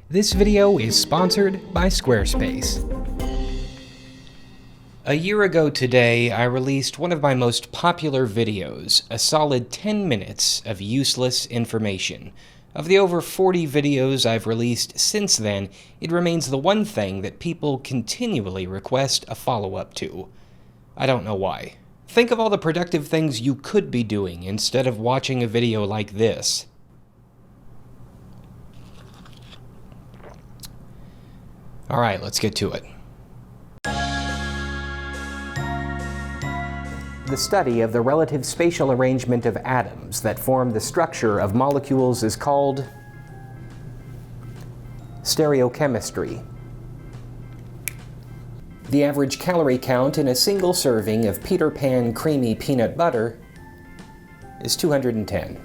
This video is sponsored by Squarespace. A year ago today, I released one of my most popular videos, a solid 10 minutes of useless information. Of the over 40 videos I've released since then, it remains the one thing that people continually request a follow-up to. I don't know why. Think of all the productive things you could be doing instead of watching a video like this. Alright, let's get to it. The study of the relative spatial arrangement of atoms that form the structure of molecules is called stereochemistry. The average calorie count in a single serving of Peter Pan creamy peanut butter is 210.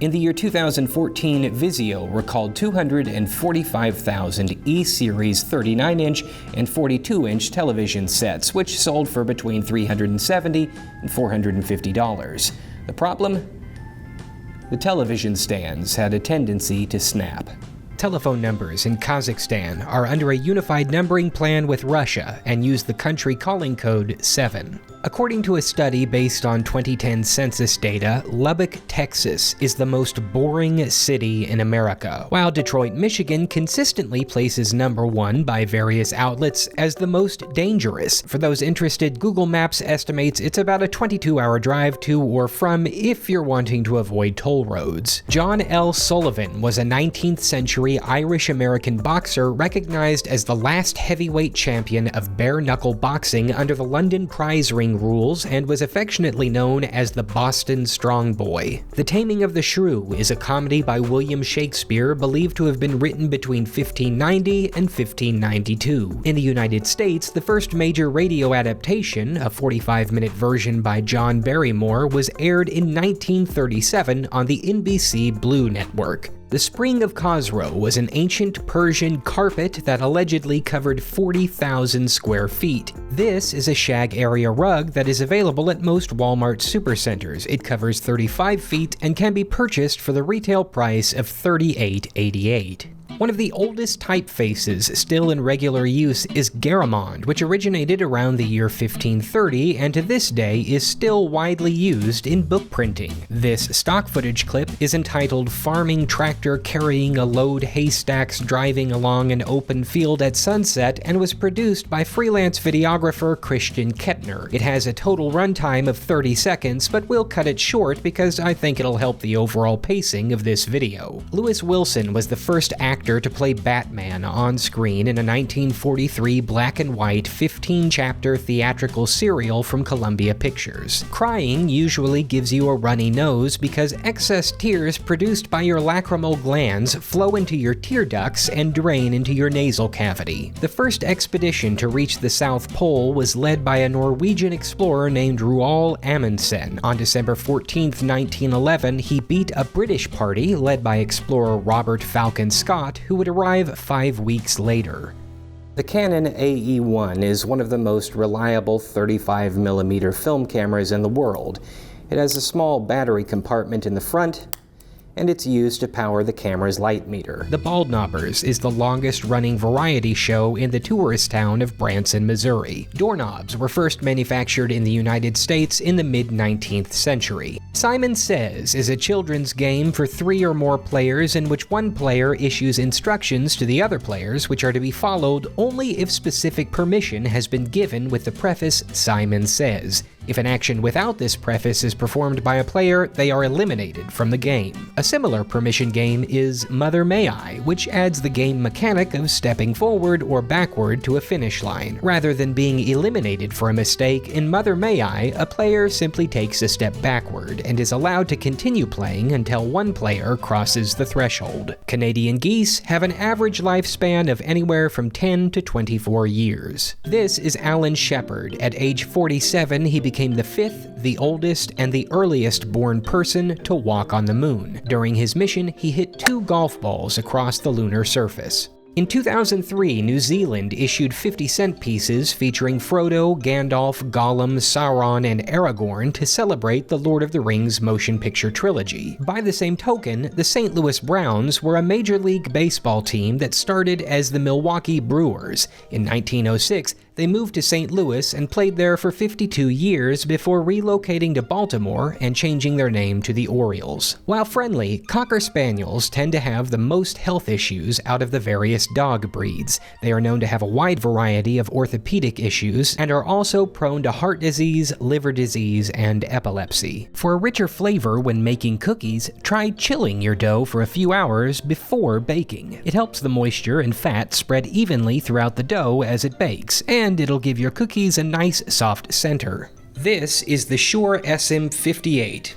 In the year 2014, Vizio recalled 245,000 E-Series 39-inch and 42-inch television sets, which sold for between $370 and $450. The problem? The television stands had a tendency to snap. Telephone numbers in Kazakhstan are under a unified numbering plan with Russia and use the country calling code 7. According to a study based on 2010 census data, Lubbock, Texas is the most boring city in America, while Detroit, Michigan consistently places number 1 by various outlets as the most dangerous. For those interested, Google Maps estimates it's about a 22-hour drive to or from if you're wanting to avoid toll roads. John L. Sullivan was a 19th century Irish-American boxer recognized as the last heavyweight champion of bare-knuckle boxing under the London prize ring rules and was affectionately known as the Boston Strong Boy. The Taming of the Shrew is a comedy by William Shakespeare believed to have been written between 1590 and 1592. In the United States, the first major radio adaptation, a 45-minute version by John Barrymore, was aired in 1937 on the NBC Blue Network. The Spring of Khosrow was an ancient Persian carpet that allegedly covered 40,000 square feet. This is a shag area rug that is available at most Walmart supercenters. It covers 35 feet and can be purchased for the retail price of $38.88. One of the oldest typefaces still in regular use is Garamond, which originated around the year 1530 and to this day is still widely used in book printing. This stock footage clip is entitled "Farming Tractor Carrying a Load Haystacks Driving Along an Open Field at Sunset" and was produced by freelance videographer Christian Kettner. It has a total runtime of 30 seconds, but we'll cut it short because I think it'll help the overall pacing of this video. Lewis Wilson was the first actor to play Batman on screen in a 1943 black and white 15-chapter theatrical serial from Columbia Pictures. Crying usually gives you a runny nose because excess tears produced by your lacrimal glands flow into your tear ducts and drain into your nasal cavity. The first expedition to reach the South Pole was led by a Norwegian explorer named Roald Amundsen. On December 14, 1911, he beat a British party led by explorer Robert Falcon Scott, who would arrive 5 weeks later. The Canon AE-1 is one of the most reliable 35mm film cameras in the world. It has a small battery compartment in the front, and it's used to power the camera's light meter. The Bald Knobbers is the longest-running variety show in the tourist town of Branson, Missouri. Doorknobs were first manufactured in the United States in the mid-19th century. Simon Says is a children's game for 3 or more players in which one player issues instructions to the other players which are to be followed only if specific permission has been given with the preface "Simon Says." If an action without this preface is performed by a player, they are eliminated from the game. A similar permission game is Mother May I, which adds the game mechanic of stepping forward or backward to a finish line. Rather than being eliminated for a mistake, in Mother May I, a player simply takes a step backward and is allowed to continue playing until one player crosses the threshold. Canadian geese have an average lifespan of anywhere from 10 to 24 years. This is Alan Shepard. At age 47, he became the 5th, the oldest, and the earliest born person to walk on the moon. During his mission, he hit 2 golf balls across the lunar surface. In 2003, New Zealand issued 50-cent pieces featuring Frodo, Gandalf, Gollum, Sauron, and Aragorn to celebrate the Lord of the Rings motion picture trilogy. By the same token, the St. Louis Browns were a Major League Baseball team that started as the Milwaukee Brewers. In 1906, they moved to St. Louis and played there for 52 years before relocating to Baltimore and changing their name to the Orioles. While friendly, Cocker Spaniels tend to have the most health issues out of the various dog breeds. They are known to have a wide variety of orthopedic issues and are also prone to heart disease, liver disease, and epilepsy. For a richer flavor when making cookies, try chilling your dough for a few hours before baking. It helps the moisture and fat spread evenly throughout the dough as it bakes, and it'll give your cookies a nice soft center. This is the SHURE SM58.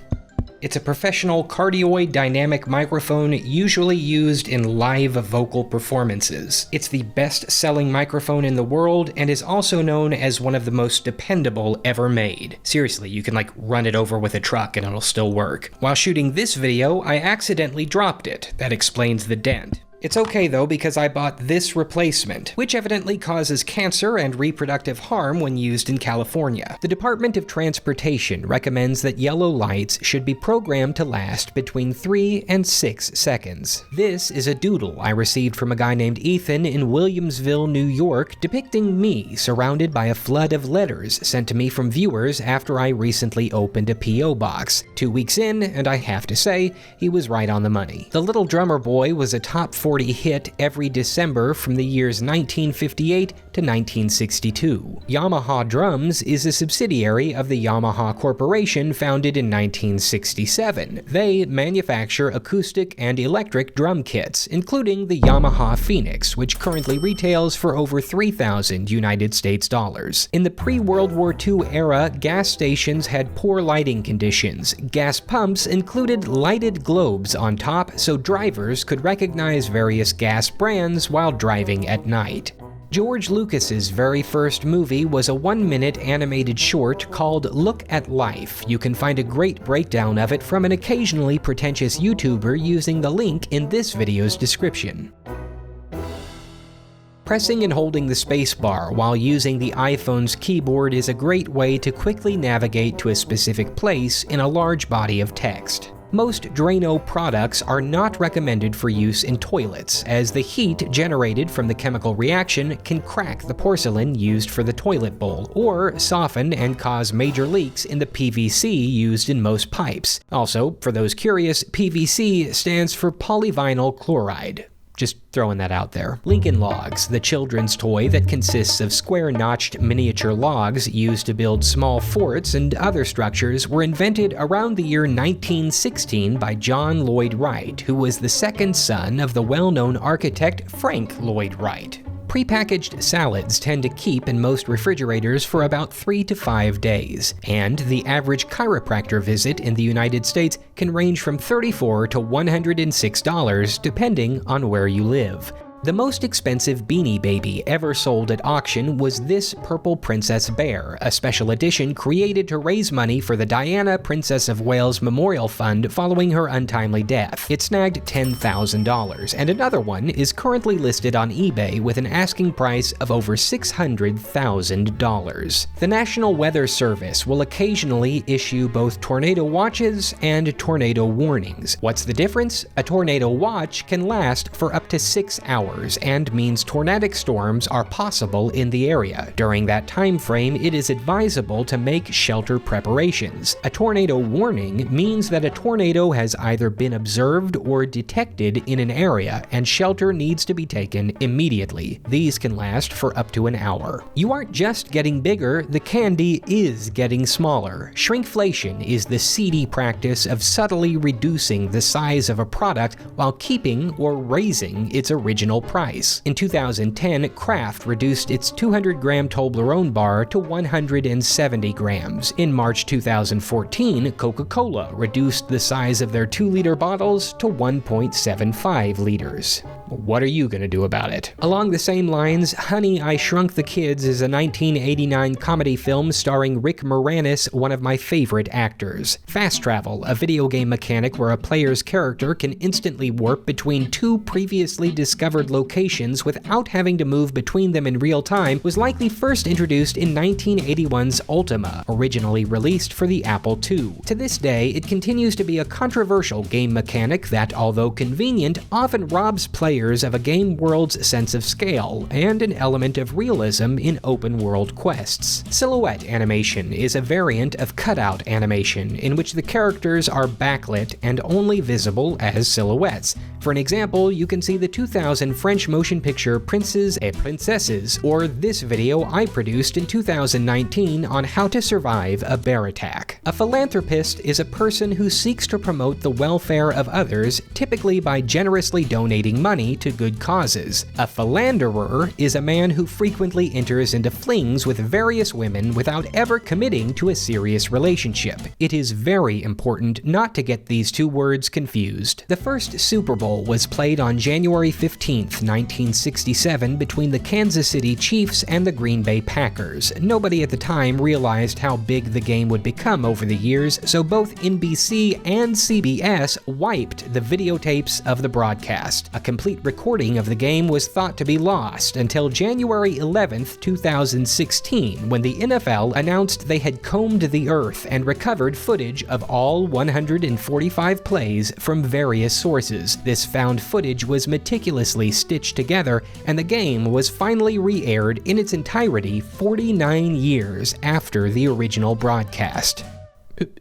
It's a professional cardioid dynamic microphone usually used in live vocal performances. It's the best-selling microphone in the world and is also known as one of the most dependable ever made. Seriously, you can run it over with a truck and it'll still work. While shooting this video, I accidentally dropped it. That explains the dent. It's okay though, because I bought this replacement, which evidently causes cancer and reproductive harm when used in California. The Department of Transportation recommends that yellow lights should be programmed to last between 3 and 6 seconds. This is a doodle I received from a guy named Ethan in Williamsville, New York, depicting me surrounded by a flood of letters sent to me from viewers after I recently opened a P.O. box. 2 weeks in, and I have to say, he was right on the money. The Little Drummer Boy was a top 40 hit every December from the years 1958 to 1962. Yamaha Drums is a subsidiary of the Yamaha Corporation founded in 1967. They manufacture acoustic and electric drum kits, including the Yamaha Phoenix, which currently retails for over $3,000 United States dollars. In the pre-World War II era, gas stations had poor lighting conditions. Gas pumps included lighted globes on top so drivers could recognize various gas brands while driving at night. George Lucas's very first movie was a 1-minute animated short called Look at Life. You can find a great breakdown of it from an occasionally pretentious YouTuber using the link in this video's description. Pressing and holding the spacebar while using the iPhone's keyboard is a great way to quickly navigate to a specific place in a large body of text. Most Drano products are not recommended for use in toilets, as the heat generated from the chemical reaction can crack the porcelain used for the toilet bowl, or soften and cause major leaks in the PVC used in most pipes. Also, for those curious, PVC stands for polyvinyl chloride. Just throwing that out there. Lincoln Logs, the children's toy that consists of square-notched miniature logs used to build small forts and other structures, were invented around the year 1916 by John Lloyd Wright, who was the second son of the well-known architect Frank Lloyd Wright. Prepackaged salads tend to keep in most refrigerators for about 3 to 5 days, and the average chiropractor visit in the United States can range from $34 to $106 depending on where you live. The most expensive Beanie Baby ever sold at auction was this purple princess bear, a special edition created to raise money for the Diana, Princess of Wales Memorial Fund following her untimely death. It snagged $10,000, and another one is currently listed on eBay with an asking price of over $600,000. The National Weather Service will occasionally issue both tornado watches and tornado warnings. What's the difference? A tornado watch can last for up to 6 hours. And means tornadic storms are possible in the area. During that time frame, it is advisable to make shelter preparations. A tornado warning means that a tornado has either been observed or detected in an area, and shelter needs to be taken immediately. These can last for up to an hour. You aren't just getting bigger, the candy is getting smaller. Shrinkflation is the seedy practice of subtly reducing the size of a product while keeping or raising its original price. In 2010, Kraft reduced its 200-gram Toblerone bar to 170 grams. In March 2014, Coca-Cola reduced the size of their 2-liter bottles to 1.75 liters. what are you gonna do about it? Along the same lines, Honey, I Shrunk the Kids is a 1989 comedy film starring Rick Moranis, one of my favorite actors. Fast Travel, a video game mechanic where a player's character can instantly warp between two previously discovered locations without having to move between them in real time, was likely first introduced in 1981's Ultima, originally released for the Apple II. To this day, it continues to be a controversial game mechanic that, although convenient, often robs players of a game world's sense of scale and an element of realism in open-world quests. Silhouette animation is a variant of cutout animation in which the characters are backlit and only visible as silhouettes. For an example, you can see the 2000 French motion picture Princes et Princesses, or this video I produced in 2019 on how to survive a bear attack. A philanthropist is a person who seeks to promote the welfare of others, typically by generously donating money to good causes. A philanderer is a man who frequently enters into flings with various women without ever committing to a serious relationship. It is very important not to get these two words confused. The first Super Bowl was played on January 15, 1967 between the Kansas City Chiefs and the Green Bay Packers. Nobody at the time realized how big the game would become over the years, so both NBC and CBS wiped the videotapes of the broadcast. A complete recording of the game was thought to be lost until January 11, 2016, when the NFL announced they had combed the earth and recovered footage of all 145 plays from various sources. This found footage was meticulously stitched together, and the game was finally re-aired in its entirety 49 years after the original broadcast.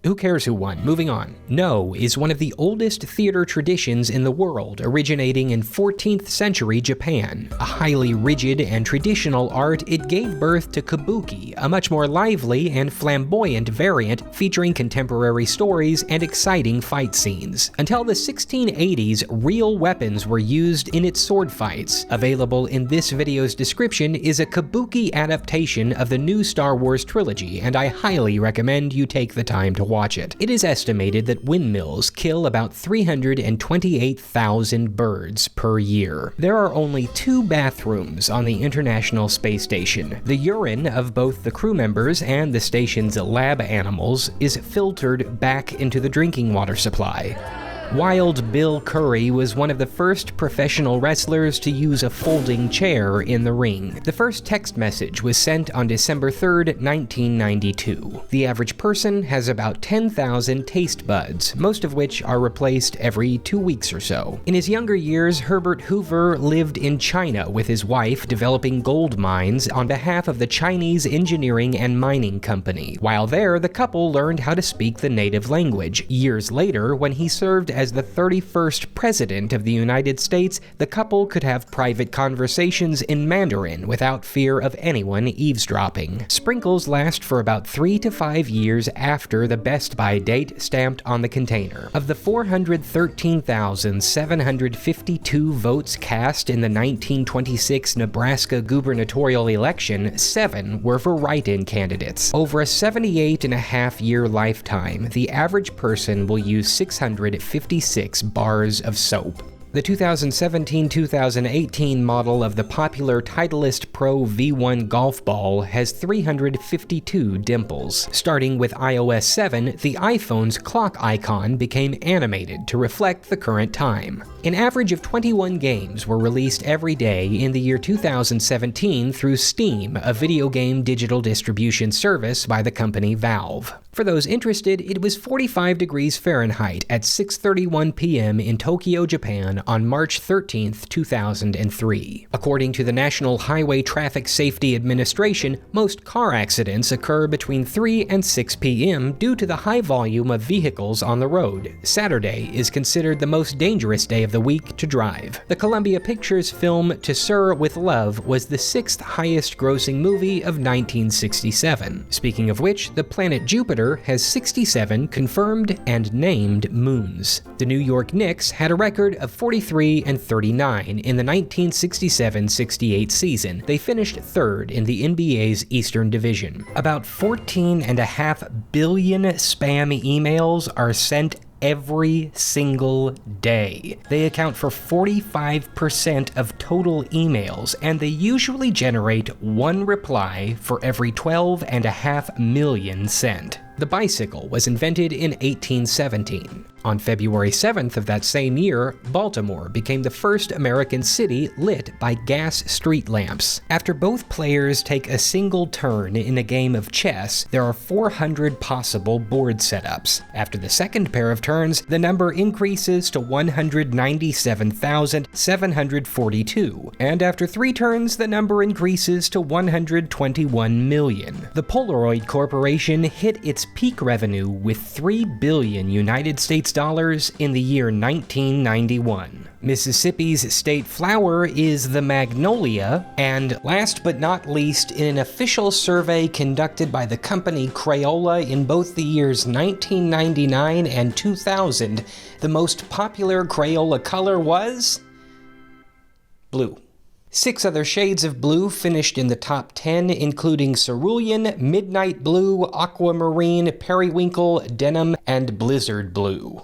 Who cares who won? Moving on. No is one of the oldest theater traditions in the world, originating in 14th century Japan. A highly rigid and traditional art, it gave birth to Kabuki, a much more lively and flamboyant variant featuring contemporary stories and exciting fight scenes. Until the 1680s, real weapons were used in its sword fights. Available in this video's description is a Kabuki adaptation of the new Star Wars trilogy, and I highly recommend you take the time to watch it. It is estimated that windmills kill about 328,000 birds per year. There are only 2 bathrooms on the International Space Station. The urine of both the crew members and the station's lab animals is filtered back into the drinking water supply. Wild Bill Curry was one of the first professional wrestlers to use a folding chair in the ring. The first text message was sent on December 3, 1992. The average person has about 10,000 taste buds, most of which are replaced every 2 weeks or so. In his younger years, Herbert Hoover lived in China with his wife, developing gold mines on behalf of the Chinese Engineering and Mining Company. While there, the couple learned how to speak the native language. Years later, when he served as the 31st President of the United States, the couple could have private conversations in Mandarin without fear of anyone eavesdropping. Sprinkles last for about 3 to 5 years after the Best By date stamped on the container. Of the 413,752 votes cast in the 1926 Nebraska gubernatorial election, 7 were for write-in candidates. Over a 78.5-year lifetime, the average person will use 656 bars of soap. The 2017-2018 model of the popular Titleist Pro V1 golf ball has 352 dimples. Starting with iOS 7, the iPhone's clock icon became animated to reflect the current time. An average of 21 games were released every day in the year 2017 through Steam, a video game digital distribution service by the company Valve. For those interested, it was 45 degrees Fahrenheit at 6:31 p.m. in Tokyo, Japan on March 13, 2003. According to the National Highway Traffic Safety Administration, most car accidents occur between 3 and 6 p.m. due to the high volume of vehicles on the road. Saturday is considered the most dangerous day of the week to drive. The Columbia Pictures film To Sir with Love was the 6th highest grossing movie of 1967. Speaking of which, the planet Jupiter has 67 confirmed and named moons. The New York Knicks had a record of 43-39 in the 1967-68 season. They finished 3rd in the NBA's Eastern Division. About 14.5 billion spam emails are sent every single day. They account for 45% of total emails, and they usually generate one reply for every 12.5 million sent. The bicycle was invented in 1817. On February 7th of that same year, Baltimore became the first American city lit by gas street lamps. After both players take a single turn in a game of chess, there are 400 possible board setups. After the second pair of turns, the number increases to 197,742, and after 3 turns, the number increases to 121 million. The Polaroid Corporation hit its peak revenue with $3 billion United States dollars in the year 1991. Mississippi's state flower is the magnolia, and last but not least, in an official survey conducted by the company Crayola in both the years 1999 and 2000, the most popular Crayola color was blue. 6 other shades of blue finished in the top 10, including cerulean, midnight blue, aquamarine, periwinkle, denim, and blizzard blue.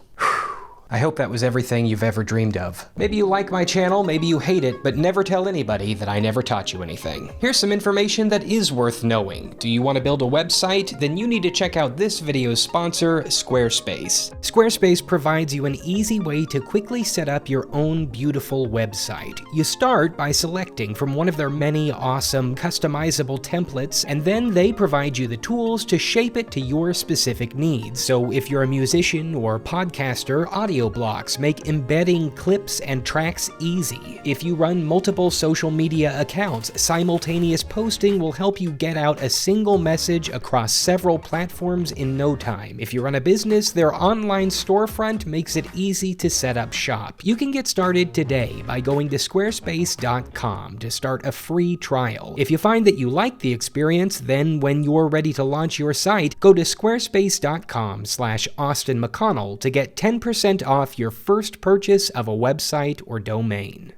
I hope that was everything you've ever dreamed of. Maybe you like my channel, maybe you hate it, but never tell anybody that I never taught you anything. Here's some information that is worth knowing. Do you want to build a website? Then you need to check out this video's sponsor, Squarespace. Squarespace provides you an easy way to quickly set up your own beautiful website. You start by selecting from one of their many awesome customizable templates, and then they provide you the tools to shape it to your specific needs. So if you're a musician or podcaster, audio blocks make embedding clips and tracks easy. If you run multiple social media accounts, simultaneous posting will help you get out a single message across several platforms in no time. If you run a business, their online storefront makes it easy to set up shop. You can get started today by going to squarespace.com to start a free trial. If you find that you like the experience, then when you're ready to launch your site, go to squarespace.com/AustinMcConnell to get 10% off your first purchase of a website or domain.